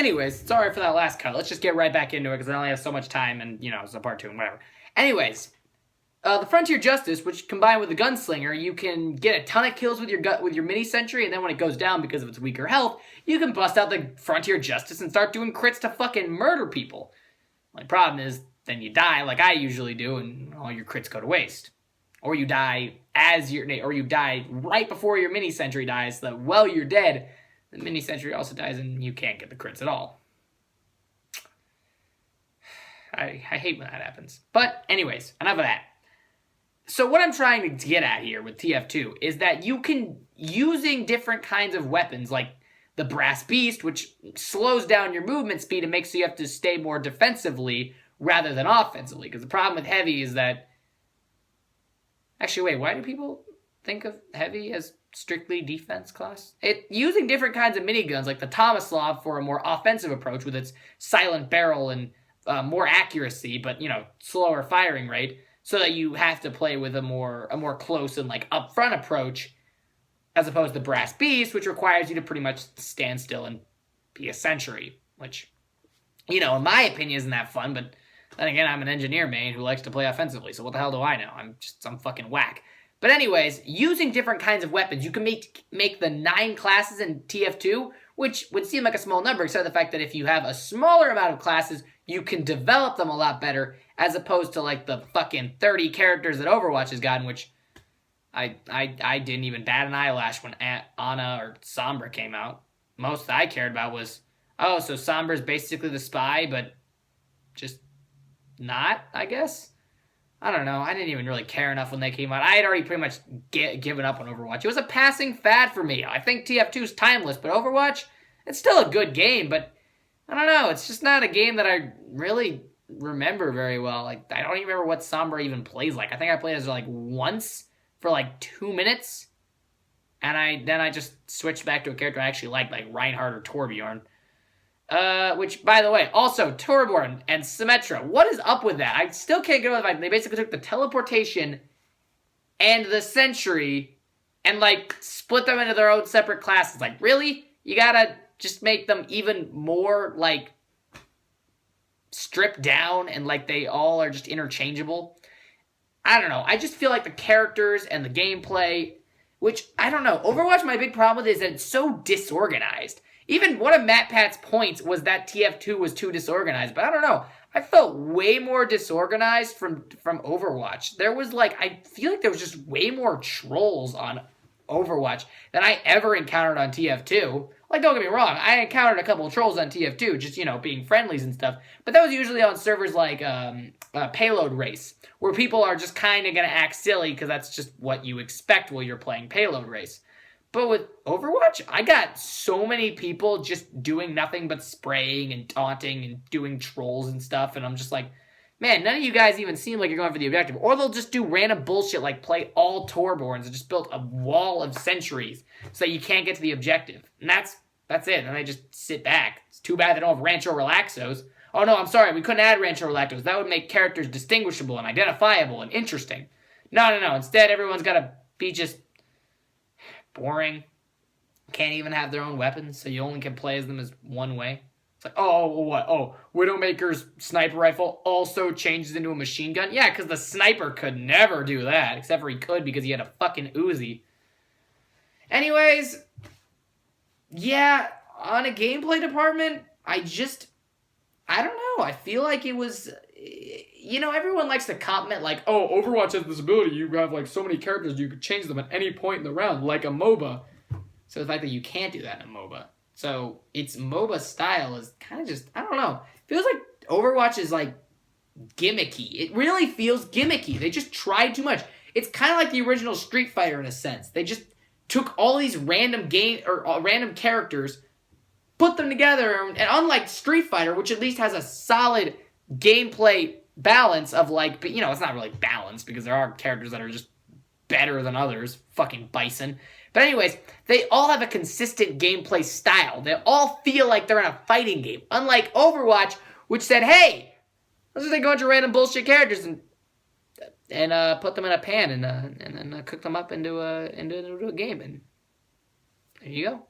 Anyways, sorry for that last cut. Let's just get right back into it because I only have so much time and, it's a part 2 and whatever. Anyways, the Frontier Justice, which combined with the Gunslinger, you can get a ton of kills with your mini sentry, and then when it goes down because of its weaker health, you can bust out the Frontier Justice and start doing crits to fucking murder people. My problem is, then you die like I usually do, and all your crits go to waste. Or you die right before your mini sentry dies, so that while you're dead, the mini sentry also dies and you can't get the crits at all. I hate when that happens. But anyways, enough of that. So what I'm trying to get at here with TF2 is that you can, using different kinds of weapons, like the Brass Beast, which slows down your movement speed and makes you have to stay more defensively rather than offensively. Because the problem with Heavy is that... Actually, wait, why do people think of Heavy as strictly defense class? Using different kinds of miniguns, like the Tomislav for a more offensive approach with its silent barrel and more accuracy, but, slower firing rate, so that you have to play with a more close and upfront approach, as opposed to Brass Beast, which requires you to pretty much stand still and be a sentry, which, in my opinion, isn't that fun. But then again, I'm an engineer main who likes to play offensively, so what the hell do I know? I'm just some fucking whack. But anyways, using different kinds of weapons, you can make the 9 classes in TF2, which would seem like a small number, except the fact that if you have a smaller amount of classes, you can develop them a lot better, as opposed to the fucking 30 characters that Overwatch has gotten, which I didn't even bat an eyelash when Ana or Sombra came out. Most I cared about was, so Sombra's basically the spy, but just not, I guess? I don't know. I didn't even really care enough when they came out. I had already pretty much given up on Overwatch. It was a passing fad for me. I think TF2 is timeless, but Overwatch, it's still a good game, but I don't know. It's just not a game that I really remember very well. I don't even remember what Sombra even plays like. I think I played as once for 2 minutes, and then I just switched back to a character I actually liked, like Reinhardt or Torbjorn. Which, by the way, also, Torbjorn and Symmetra. What is up with that? I still can't get over the fact they basically took the teleportation and the sentry and, split them into their own separate classes. Really? You gotta just make them even more, stripped down and, they all are just interchangeable? I don't know. I just feel like the characters and the gameplay, which, I don't know. Overwatch, my big problem with it is that it's so disorganized. Even one of MatPat's points was that TF2 was too disorganized, but I don't know. I felt way more disorganized from Overwatch. There was I feel like there was just way more trolls on Overwatch than I ever encountered on TF2. Don't get me wrong, I encountered a couple of trolls on TF2, just, being friendlies and stuff, but that was usually on servers like Payload Race, where people are just kind of going to act silly because that's just what you expect while you're playing Payload Race. But with Overwatch, I got so many people just doing nothing but spraying and taunting and doing trolls and stuff, and I'm just like, man, none of you guys even seem like you're going for the objective. Or they'll just do random bullshit like play all Torbjorns and just build a wall of sentries so that you can't get to the objective. And that's it. And they just sit back. It's too bad they don't have Rancho Relaxos. Oh no, I'm sorry, we couldn't add Rancho Relaxos. That would make characters distinguishable and identifiable and interesting. No. Instead, everyone's got to be just boring. Can't even have their own weapons, so you only can play as them as one way. It's like, what? Oh, Widowmaker's sniper rifle also changes into a machine gun? Yeah, because the sniper could never do that, except for he could because he had a fucking Uzi. Anyways, yeah, on a gameplay department, I don't know. I feel like it was... everyone likes to comment Overwatch has this ability. You have so many characters, you could change them at any point in the round, like a MOBA. So the fact that you can't do that in a MOBA. So its MOBA style is kind of just, I don't know. It feels like Overwatch is gimmicky. It really feels gimmicky. They just tried too much. It's kind of like the original Street Fighter in a sense. They just took all these random random characters, put them together, and unlike Street Fighter, which at least has a solid gameplay balance of but it's not really balanced because there are characters that are just better than others. Fucking Bison. But anyways, they all have a consistent gameplay style. They all feel like they're in a fighting game. Unlike Overwatch, which said, hey, let's just take a bunch of random bullshit characters and put them in a pan and cook them up into a game. And there you go.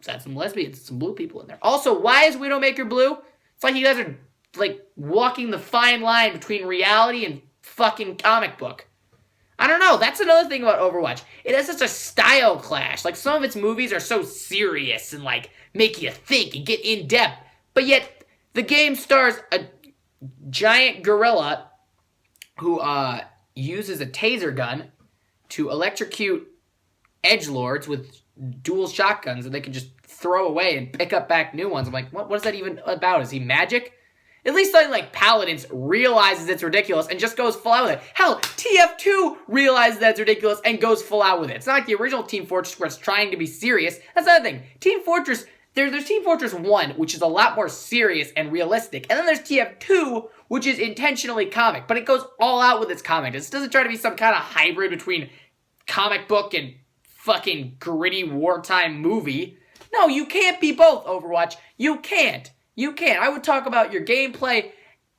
Let's add some lesbians, some blue people in there. Also, why is Widowmaker blue? It's like you guys are, like, walking the fine line between reality and fucking comic book. I don't know. That's another thing about Overwatch. It has such a style clash. Like, some of its movies are so serious and, like, make you think and get in depth. But yet, the game stars a giant gorilla who uses a taser gun to electrocute edgelords with dual shotguns that they can just throw away and pick up back new ones. I'm like, what is that even about? Is he magic? At least something like Paladins realizes it's ridiculous and just goes full out with it. Hell, TF2 realizes that it's ridiculous and goes full out with it. It's not like the original Team Fortress where it's trying to be serious. That's another thing. Team Fortress, there's Team Fortress 1, which is a lot more serious and realistic. And then there's TF2, which is intentionally comic. But it goes all out with its comic. It doesn't try to be some kind of hybrid between comic book and fucking gritty wartime movie. No, you can't be both, Overwatch. You can't. You can't. I would talk about your gameplay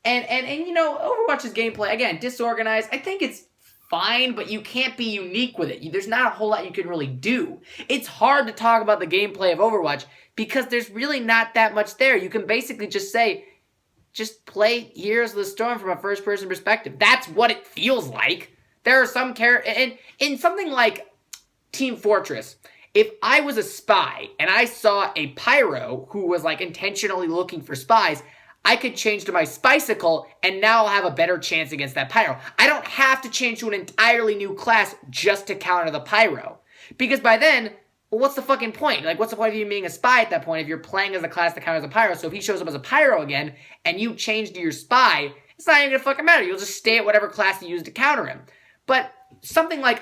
and you know, Overwatch's gameplay, again, disorganized. I think it's fine, but you can't be unique with it. There's not a whole lot you can really do. It's hard to talk about the gameplay of Overwatch because there's really not that much there. You can basically just say, just play Heroes of the Storm from a first-person perspective. That's what it feels like. There are some characters, and in something like Team Fortress, if I was a spy and I saw a pyro who was like intentionally looking for spies, I could change to my Spicicle and now I'll have a better chance against that pyro. I don't have to change to an entirely new class just to counter the pyro. Because by then, well, what's the fucking point? Like, what's the point of you being a spy at that point if you're playing as a class that counters a pyro? So if he shows up as a pyro again and you change to your spy, it's not even gonna fucking matter. You'll just stay at whatever class you use to counter him. But something like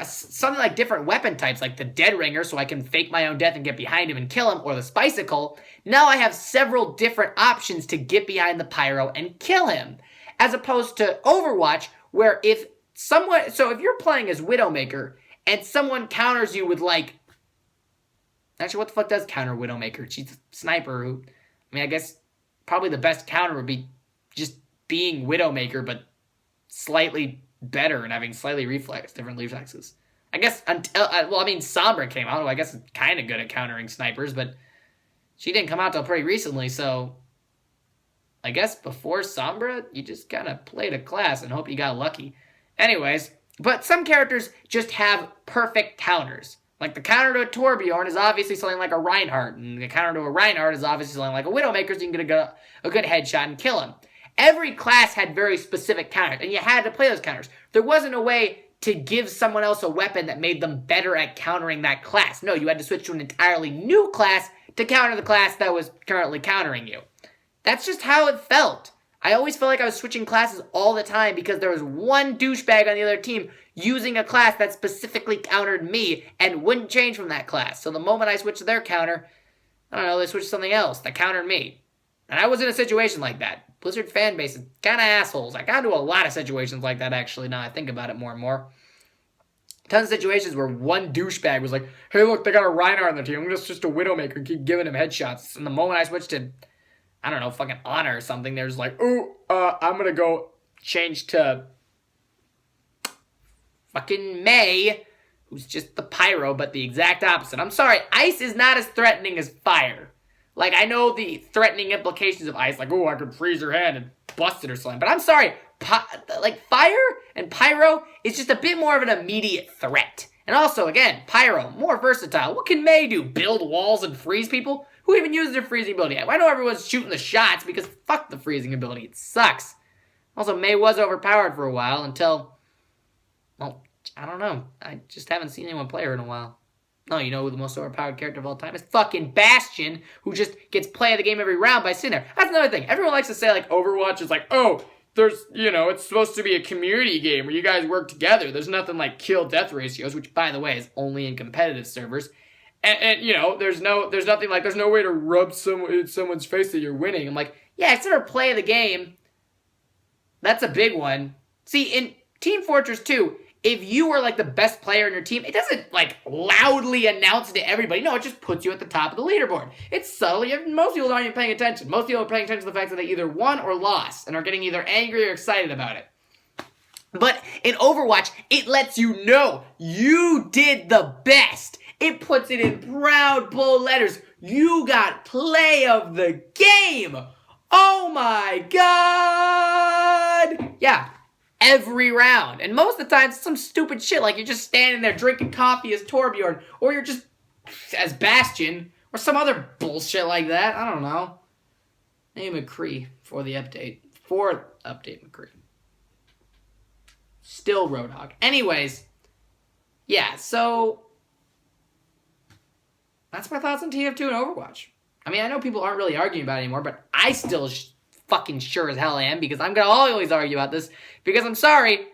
different weapon types, like the Dead Ringer, so I can fake my own death and get behind him and kill him, or the Spicicle, now I have several different options to get behind the pyro and kill him. As opposed to Overwatch, where if you're playing as Widowmaker, and someone counters you with like, actually what the fuck does counter Widowmaker? She's a sniper who, I mean, I guess probably the best counter would be just being Widowmaker, but slightly better and having slightly different reflexes. I guess until, Sombra came out, who I guess is kind of good at countering snipers, but she didn't come out till pretty recently, so I guess before Sombra, you just kind of played a class and hope you got lucky. Anyways, but some characters just have perfect counters. Like the counter to a Torbjorn is obviously something like a Reinhardt, and the counter to a Reinhardt is obviously something like a Widowmaker, so you can get a good headshot and kill him. Every class had very specific counters, and you had to play those counters. There wasn't a way to give someone else a weapon that made them better at countering that class. No, you had to switch to an entirely new class to counter the class that was currently countering you. That's just how it felt. I always felt like I was switching classes all the time because there was one douchebag on the other team using a class that specifically countered me and wouldn't change from that class. So the moment I switched to their counter, I don't know, they switched to something else that countered me. And I was in a situation like that. Blizzard fan base is kind of assholes. I got into a lot of situations like that, actually, now I think about it more and more. Tons of situations where one douchebag was like, hey, look, they got a Reinhardt on the team. I'm just a Widowmaker and keep giving him headshots. And the moment I switched to, I don't know, fucking Honor or something, they're just like, ooh, I'm going to go change to fucking Mei, who's just the pyro, but the exact opposite. I'm sorry, ice is not as threatening as fire. Like, I know the threatening implications of ice, like, oh, I could freeze your hand and bust it or something. But I'm sorry, like, fire and pyro is just a bit more of an immediate threat. And also, again, pyro, more versatile. What can Mei do? Build walls and freeze people? Who even uses their freezing ability? I know everyone's shooting the shots because fuck the freezing ability. It sucks. Also, Mei was overpowered for a while until, well, I don't know. I just haven't seen anyone play her in a while. No, you know who the most overpowered character of all time is? Fucking Bastion, who just gets play of the game every round by sitting there. That's another thing. Everyone likes to say, like, Overwatch is like, oh, there's, you know, it's supposed to be a community game where you guys work together. There's nothing like kill-death ratios, which, by the way, is only in competitive servers. And you know, there's no way to rub someone's face that you're winning. I'm like, yeah, it's sort of play of the game. That's a big one. See, in Team Fortress 2, if you were, like, the best player in your team, it doesn't, like, loudly announce it to everybody. No, it just puts you at the top of the leaderboard. It's subtle. Most people aren't even paying attention. Most people are paying attention to the fact that they either won or lost and are getting either angry or excited about it. But in Overwatch, it lets you know you did the best. It puts it in proud bold letters. You got play of the game. Oh my god. Yeah. Every round. And most of the time, it's some stupid shit like you're just standing there drinking coffee as Torbjorn, or you're just as Bastion, or some other bullshit like that. I don't know. Hey, McCree for the update. Fourth update, McCree. Still Roadhog. Anyways, yeah, so that's my thoughts on TF2 and Overwatch. I mean, I know people aren't really arguing about it anymore, but I still fucking sure as hell am, because I'm going to always argue about this, because I'm sorry,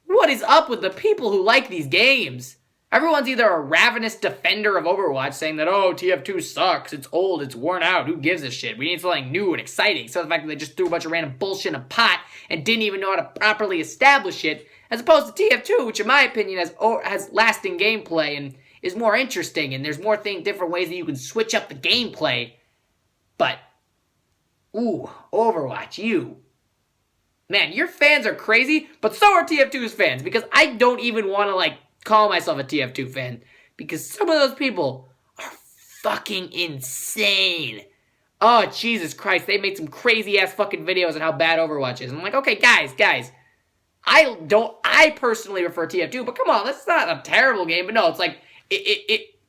what is up with the people who like these games? Everyone's either a ravenous defender of Overwatch saying that, oh, TF2 sucks, it's old, it's worn out, who gives a shit? We need something new and exciting. So the fact that they just threw a bunch of random bullshit in a pot and didn't even know how to properly establish it, as opposed to TF2, which in my opinion has lasting gameplay and is more interesting, and there's more different ways that you can switch up the gameplay. But, ooh, Overwatch, man, your fans are crazy, but so are TF2's fans, because I don't even want to, call myself a TF2 fan, because some of those people are fucking insane. Oh, Jesus Christ, they made some crazy-ass fucking videos on how bad Overwatch is. I'm like, okay, guys, I personally prefer TF2, but come on, that's not a terrible game, but no, it's like,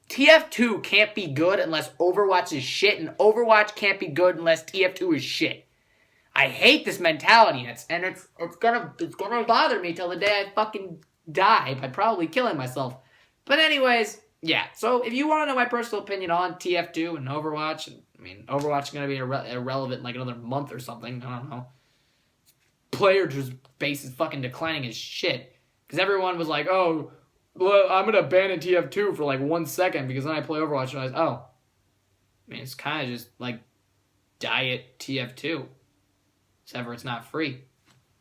TF2 can't be good unless Overwatch is shit, and Overwatch can't be good unless TF2 is shit. I hate this mentality, and it's gonna bother me till the day I fucking die by probably killing myself. But anyways, yeah, so if you want to know my personal opinion on TF2 and Overwatch, I mean, Overwatch is going to be irrelevant in like another month or something, I don't know. Player just base is fucking declining as shit. Because everyone was like, oh, well, I'm going to abandon TF2 for like 1 second because then I play Overwatch and I was, oh. I mean, it's kind of just like diet TF2. Except for it's not free.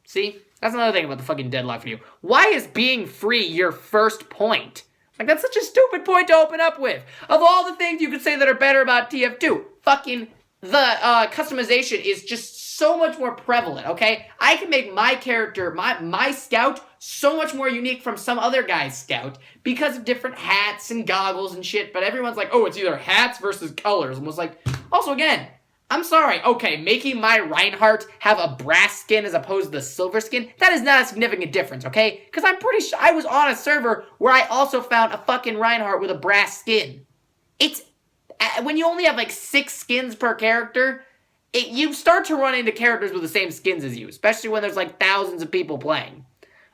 See? That's another thing about the fucking deadlock video. Why is being free your first point? Like, that's such a stupid point to open up with. Of all the things you could say that are better about TF2, fucking the customization is just so much more prevalent, okay? I can make my character, my scout, so much more unique from some other guy's scout because of different hats and goggles and shit, but everyone's like, oh, it's either hats versus colors. And was like, also, again, I'm sorry, okay, making my Reinhardt have a brass skin as opposed to the silver skin, that is not a significant difference, okay? Because I'm pretty sure I was on a server where I also found a fucking Reinhardt with a brass skin. It's, when you only have like 6 skins per character, you start to run into characters with the same skins as you, especially when there's like thousands of people playing.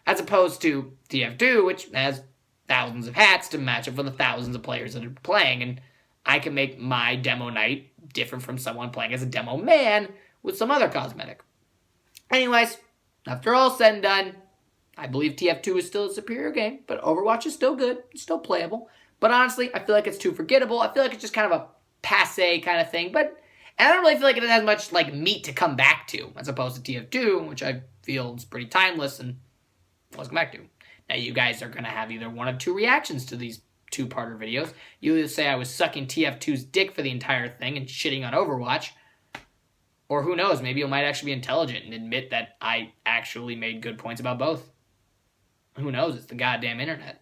As opposed to TF2, which has thousands of hats to match up with the thousands of players that are playing, and I can make my demo knight different from someone playing as a demo man with some other cosmetic. Anyways, after all said and done, I believe TF2 is still a superior game, but Overwatch is still good, it's still playable. But honestly, I feel like it's too forgettable. I feel like it's just kind of a passé kind of thing, and I don't really feel like it has much like meat to come back to, as opposed to TF2, which I feel is pretty timeless and let's come back to. Now you guys are going to have either one of two reactions to these two-parter videos. You either say I was sucking TF2's dick for the entire thing and shitting on Overwatch, or who knows, maybe you might actually be intelligent and admit that I actually made good points about both. Who knows, it's the goddamn internet.